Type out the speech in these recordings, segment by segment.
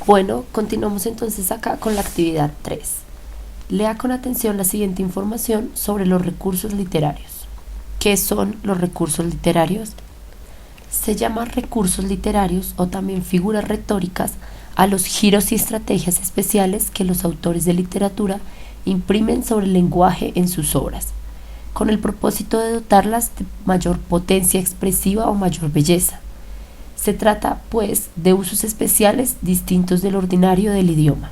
Bueno, continuamos entonces acá con la actividad 3. Lea con atención la siguiente información sobre los recursos literarios. ¿Qué son los recursos literarios? Se llaman recursos literarios o también figuras retóricas a los giros y estrategias especiales que los autores de literatura imprimen sobre el lenguaje en sus obras, con el propósito de dotarlas de mayor potencia expresiva o mayor belleza. Se trata, pues, de usos especiales distintos del ordinario del idioma.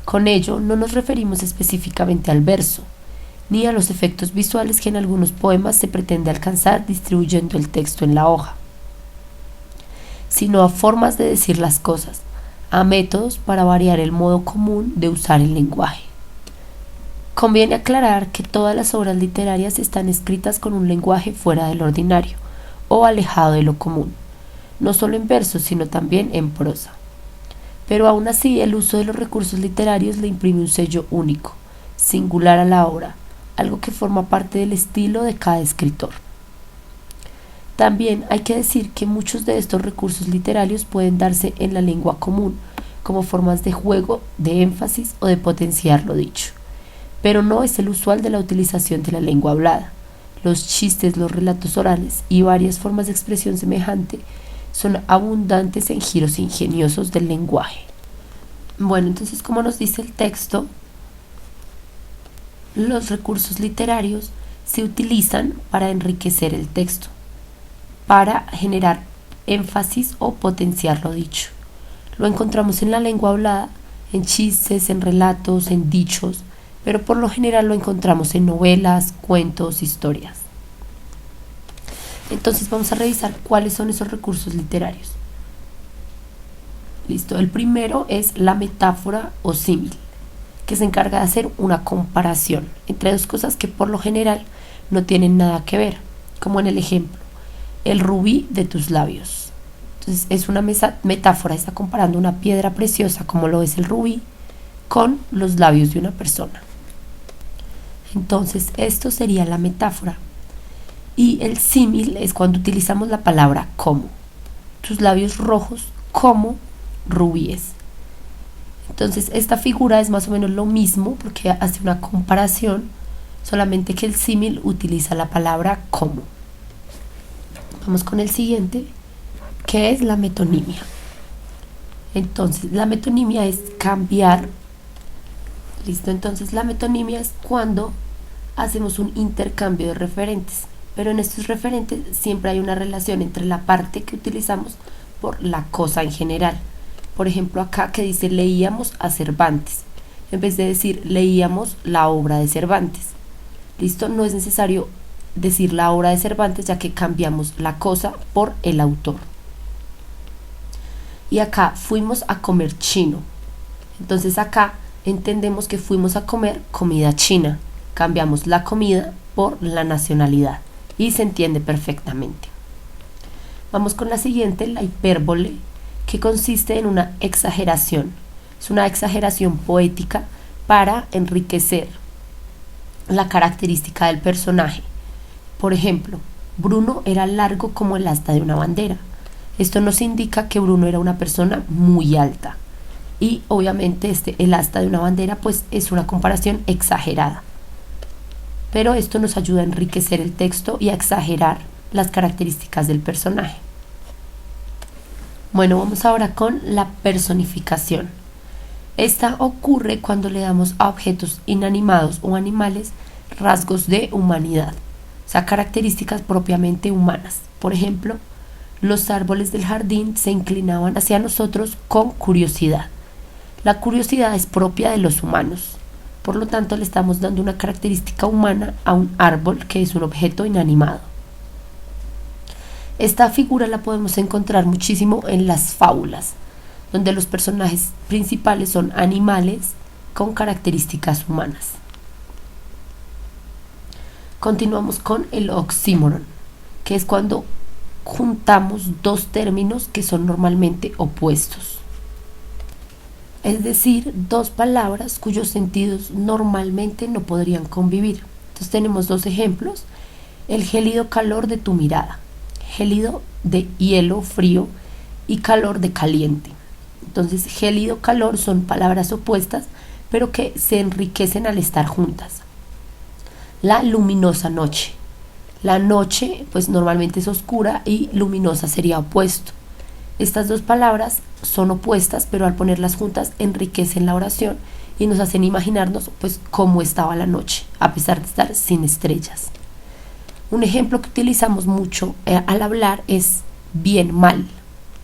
Con ello no nos referimos específicamente al verso, ni a los efectos visuales que en algunos poemas se pretende alcanzar distribuyendo el texto en la hoja, sino a formas de decir las cosas, a métodos para variar el modo común de usar el lenguaje. Conviene aclarar que todas las obras literarias están escritas con un lenguaje fuera del ordinario o alejado de lo común, no solo en verso, sino también en prosa. Pero aún así el uso de los recursos literarios le imprime un sello único, singular a la obra, algo que forma parte del estilo de cada escritor. También hay que decir que muchos de estos recursos literarios pueden darse en la lengua común, como formas de juego, de énfasis o de potenciar lo dicho, pero no es el usual de la utilización de la lengua hablada. Los chistes, los relatos orales y varias formas de expresión semejante son abundantes en giros ingeniosos del lenguaje. Bueno, entonces, como nos dice el texto, los recursos literarios se utilizan para enriquecer el texto, para generar énfasis o potenciar lo dicho. Lo encontramos en la lengua hablada, en chistes, en relatos, en dichos, pero por lo general lo encontramos en novelas, cuentos, historias. Entonces vamos a revisar cuáles son esos recursos literarios. Listo, el primero es la metáfora o símil, que se encarga de hacer una comparación entre dos cosas que por lo general no tienen nada que ver, como en el ejemplo, el rubí de tus labios. Entonces es una metáfora, está comparando una piedra preciosa como lo es el rubí con los labios de una persona. Entonces esto sería la metáfora. Y el símil es cuando utilizamos la palabra como. Tus labios rojos como rubíes. Entonces esta figura es más o menos lo mismo porque hace una comparación, solamente que el símil utiliza la palabra como. Vamos con el siguiente, que es la metonimia. Entonces la metonimia es cambiar. Listo, entonces la metonimia es cuando hacemos un intercambio de referentes, pero en estos referentes siempre hay una relación entre la parte que utilizamos por la cosa en general. Por ejemplo, acá que dice leíamos a Cervantes, en vez de decir leíamos la obra de Cervantes. Listo, no es necesario decir la obra de Cervantes, ya que cambiamos la cosa por el autor. Y acá fuimos a comer chino. Entonces acá entendemos que fuimos a comer comida china. Cambiamos la comida por la nacionalidad y se entiende perfectamente. Vamos con la siguiente, la hipérbole, que consiste en una exageración. Es una exageración poética para enriquecer la característica del personaje. Por ejemplo, Bruno era largo como el asta de una bandera. Esto nos indica que Bruno era una persona muy alta. Y obviamente el asta de una bandera pues es una comparación exagerada. Pero esto nos ayuda a enriquecer el texto y a exagerar las características del personaje. Bueno, vamos ahora con la personificación. Esta ocurre cuando le damos a objetos inanimados o animales rasgos de humanidad, o sea, características propiamente humanas. Por ejemplo, los árboles del jardín se inclinaban hacia nosotros con curiosidad. La curiosidad es propia de los humanos. Por lo tanto, le estamos dando una característica humana a un árbol que es un objeto inanimado. Esta figura la podemos encontrar muchísimo en las fábulas, donde los personajes principales son animales con características humanas. Continuamos con el oxímoron, que es cuando juntamos dos términos que son normalmente opuestos. Es decir, dos palabras cuyos sentidos normalmente no podrían convivir. Entonces tenemos dos ejemplos: el gélido calor de tu mirada, gélido de hielo, frío, y calor de caliente. Entonces, gélido, calor son palabras opuestas, pero que se enriquecen al estar juntas. La luminosa noche. La noche, pues normalmente es oscura y luminosa sería opuesto. Estas dos palabras son opuestas, pero al ponerlas juntas enriquecen la oración y nos hacen imaginarnos pues cómo estaba la noche, a pesar de estar sin estrellas. Un ejemplo que utilizamos mucho al hablar es bien, mal.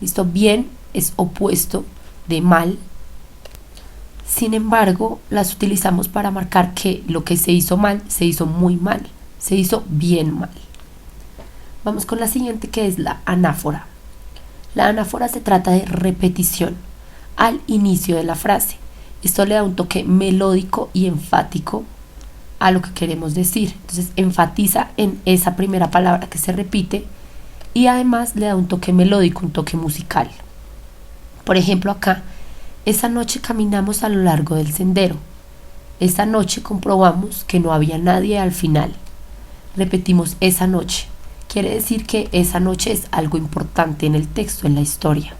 ¿Listo? Bien es opuesto de mal. Sin embargo, las utilizamos para marcar que lo que se hizo mal, se hizo muy mal, se hizo bien mal. Vamos con la siguiente, que es la anáfora. La anáfora se trata de repetición al inicio de la frase. Esto le da un toque melódico y enfático a lo que queremos decir. Entonces enfatiza en esa primera palabra que se repite y además le da un toque melódico, un toque musical. Por ejemplo, acá, esa noche caminamos a lo largo del sendero. Esa noche comprobamos que no había nadie al final. Repetimos esa noche. Quiere decir que esa noche es algo importante en el texto, en la historia.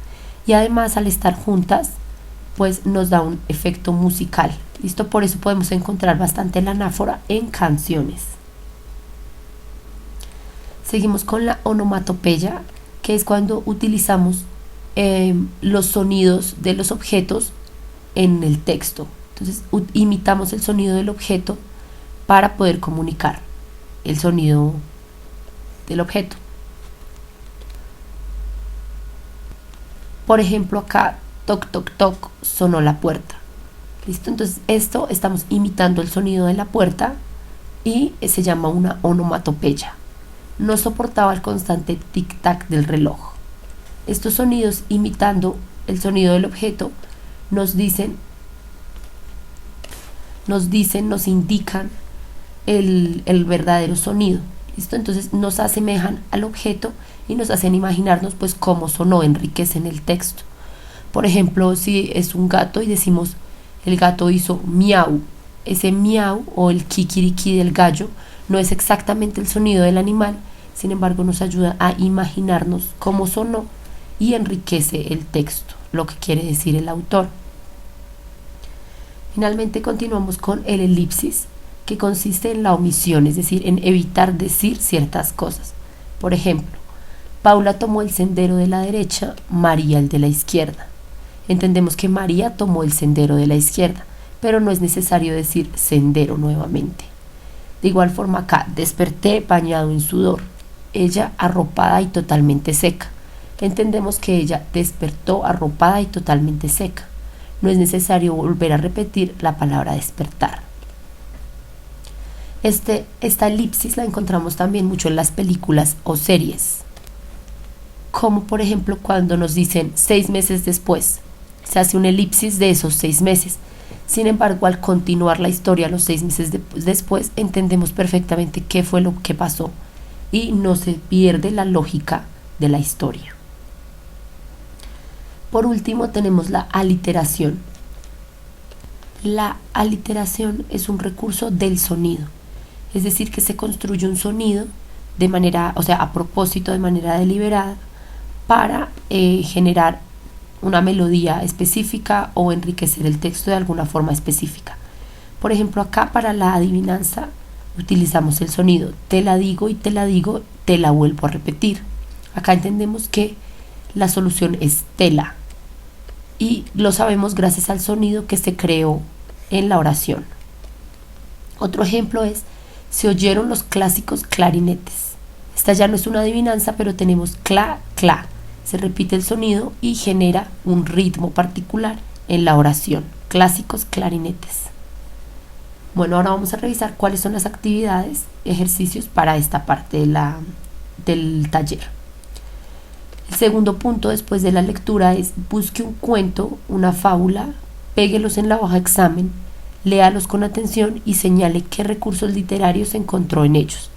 Y además, al estar juntas, pues nos da un efecto musical. ¿Listo? Por eso podemos encontrar bastante la anáfora en canciones. Seguimos con la onomatopeya, que es cuando utilizamos los sonidos de los objetos en el texto. Entonces imitamos el sonido del objeto para poder comunicar el sonido del objeto. Por ejemplo, acá, toc, toc, toc, sonó la puerta. ¿Listo? Entonces esto estamos imitando el sonido de la puerta y se llama una onomatopeya. No soportaba el constante tic-tac del reloj. Estos sonidos, imitando el sonido del objeto, nos indican el verdadero sonido. ¿Listo? Entonces nos asemejan al objeto y nos hacen imaginarnos pues cómo sonó, enriquecen el texto. Por ejemplo, si es un gato y decimos el gato hizo miau, ese miau o el kikiriki del gallo no es exactamente el sonido del animal, sin embargo nos ayuda a imaginarnos cómo sonó y enriquece el texto, lo que quiere decir el autor. Finalmente continuamos con el elipsis, que consiste en la omisión, es decir, en evitar decir ciertas cosas. Por ejemplo, Paula tomó el sendero de la derecha, María el de la izquierda. Entendemos que María tomó el sendero de la izquierda, pero no es necesario decir sendero nuevamente. De igual forma acá, desperté bañado en sudor, ella arropada y totalmente seca. Entendemos que ella despertó arropada y totalmente seca. No es necesario volver a repetir la palabra despertar. Esta elipsis la encontramos también mucho en las películas o series, como por ejemplo cuando nos dicen 6 meses después, se hace una elipsis de esos 6 meses. Sin embargo, al continuar la historia los 6 meses después, entendemos perfectamente qué fue lo que pasó y no se pierde la lógica de la historia. Por último tenemos la aliteración. La aliteración es un recurso del sonido, es decir, que se construye un sonido de manera, o sea, a propósito, de manera deliberada, para generar una melodía específica o enriquecer el texto de alguna forma específica. Por ejemplo, acá para la adivinanza utilizamos el sonido te la digo y te la digo, te la vuelvo a repetir. Acá entendemos que la solución es tela y lo sabemos gracias al sonido que se creó en la oración. Otro ejemplo es se oyeron los clásicos clarinetes. Esta ya no es una adivinanza, pero tenemos cla, cla. Se repite el sonido y genera un ritmo particular en la oración. Clásicos clarinetes. Bueno, ahora vamos a revisar cuáles son las actividades, ejercicios para esta parte del taller. El segundo punto después de la lectura es busque un cuento, una fábula, péguelos en la hoja examen, léalos con atención y señale qué recursos literarios encontró en ellos.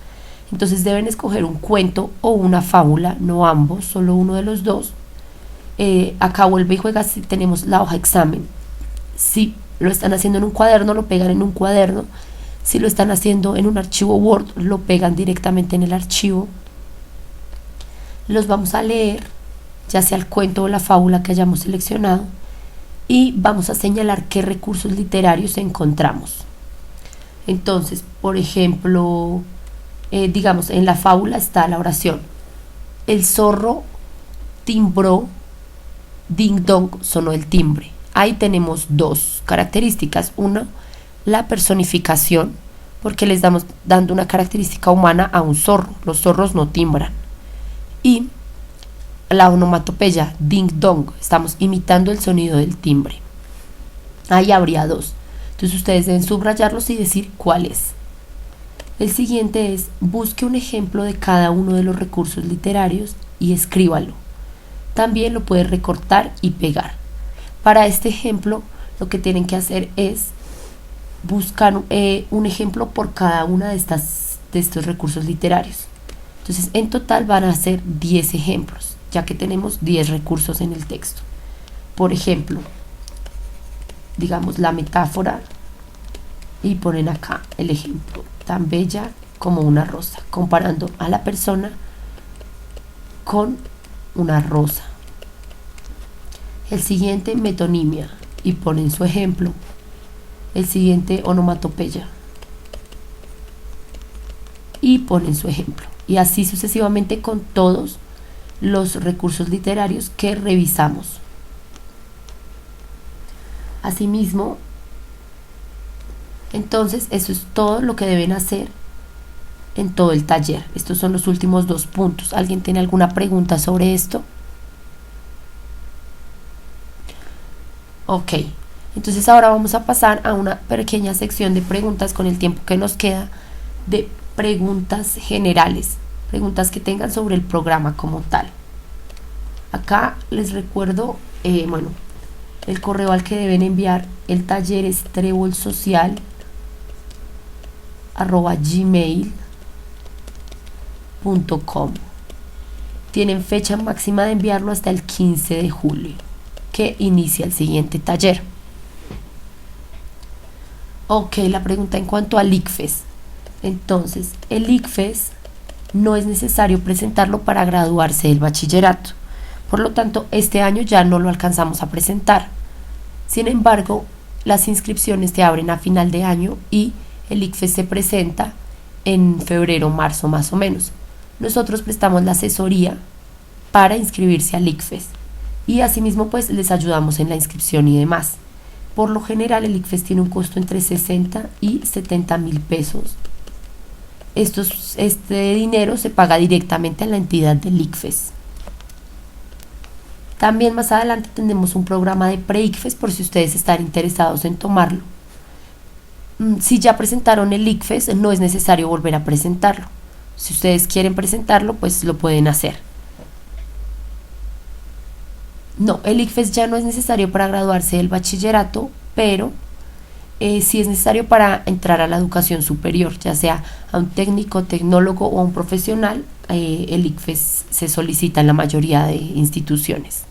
Entonces deben escoger un cuento o una fábula, no ambos, solo uno de los dos. Acá vuelve y juega si tenemos la hoja examen. Si lo están haciendo en un cuaderno, lo pegan en un cuaderno. Si lo están haciendo en un archivo Word, lo pegan directamente en el archivo. Los vamos a leer, ya sea el cuento o la fábula que hayamos seleccionado, y vamos a señalar qué recursos literarios encontramos. Entonces, por ejemplo, digamos, en la fábula está la oración: el zorro timbró, ding dong sonó el timbre. Ahí tenemos dos características. Una, la personificación, porque les estamos dando una característica humana a un zorro. Los zorros no timbran. Y la onomatopeya, ding dong, estamos imitando el sonido del timbre. Ahí habría dos. Entonces ustedes deben subrayarlos y decir cuál es. El siguiente es: busque un ejemplo de cada uno de los recursos literarios y escríbalo. También lo puede recortar y pegar. Para este ejemplo, lo que tienen que hacer es buscar un ejemplo por cada una de estos recursos literarios. Entonces, en total van a ser 10 ejemplos, ya que tenemos 10 recursos en el texto. Por ejemplo, digamos la metáfora, y ponen acá el ejemplo: tan bella como una rosa, comparando a la persona con una rosa. El siguiente, metonimia, y ponen su ejemplo. El siguiente, onomatopeya, y ponen su ejemplo. Y así sucesivamente con todos los recursos literarios que revisamos. Asimismo, entonces eso es todo lo que deben hacer en todo el taller. Estos son los últimos 2 puntos. ¿Alguien tiene alguna pregunta sobre esto? Ok, entonces ahora vamos a pasar a una pequeña sección de preguntas con el tiempo que nos queda, de preguntas generales, preguntas que tengan sobre el programa como tal. Acá les recuerdo, el correo al que deben enviar el taller es trebolsocial@gmail.com. Tienen fecha máxima de enviarlo hasta el 15 de julio, que inicia el siguiente taller. Ok, la pregunta en cuanto al ICFES. Entonces, el ICFES no es necesario presentarlo para graduarse del bachillerato. Por lo tanto, este año ya no lo alcanzamos a presentar. Sin embargo, las inscripciones se abren a final de año y el ICFES se presenta en febrero, marzo más o menos. Nosotros prestamos la asesoría para inscribirse al ICFES y asimismo pues les ayudamos en la inscripción y demás. Por lo general el ICFES tiene un costo entre 60 y 70.000 pesos. Este dinero se paga directamente a la entidad del ICFES. También más adelante tendremos un programa de pre-ICFES por si ustedes están interesados en tomarlo. Si ya presentaron el ICFES, no es necesario volver a presentarlo. Si ustedes quieren presentarlo, pues lo pueden hacer. No, el ICFES ya no es necesario para graduarse del bachillerato, pero sí es necesario para entrar a la educación superior, ya sea a un técnico, tecnólogo o a un profesional. El ICFES se solicita en la mayoría de instituciones.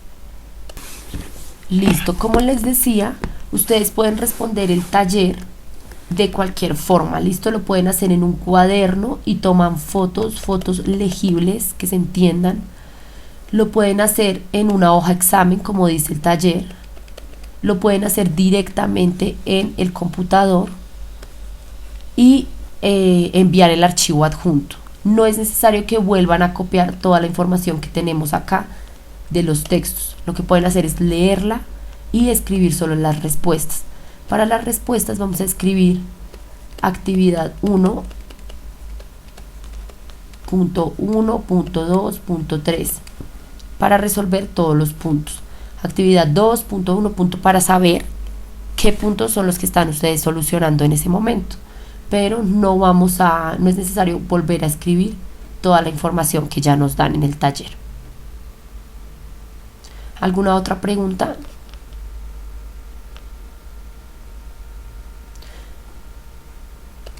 Listo, como les decía, ustedes pueden responder el taller de cualquier forma. Listo, lo pueden hacer en un cuaderno y toman fotos legibles que se entiendan. Lo pueden hacer en una hoja examen, como dice el taller. Lo pueden hacer directamente en el computador y enviar el archivo adjunto. No es necesario que vuelvan a copiar toda la información que tenemos acá de los textos. Lo que pueden hacer es leerla y escribir solo las respuestas. Para las respuestas vamos a escribir actividad 1.1.2.3 para resolver todos los puntos. Actividad 2.1 para saber qué puntos son los que están ustedes solucionando en ese momento. Pero no es necesario volver a escribir toda la información que ya nos dan en el taller. ¿Alguna otra pregunta?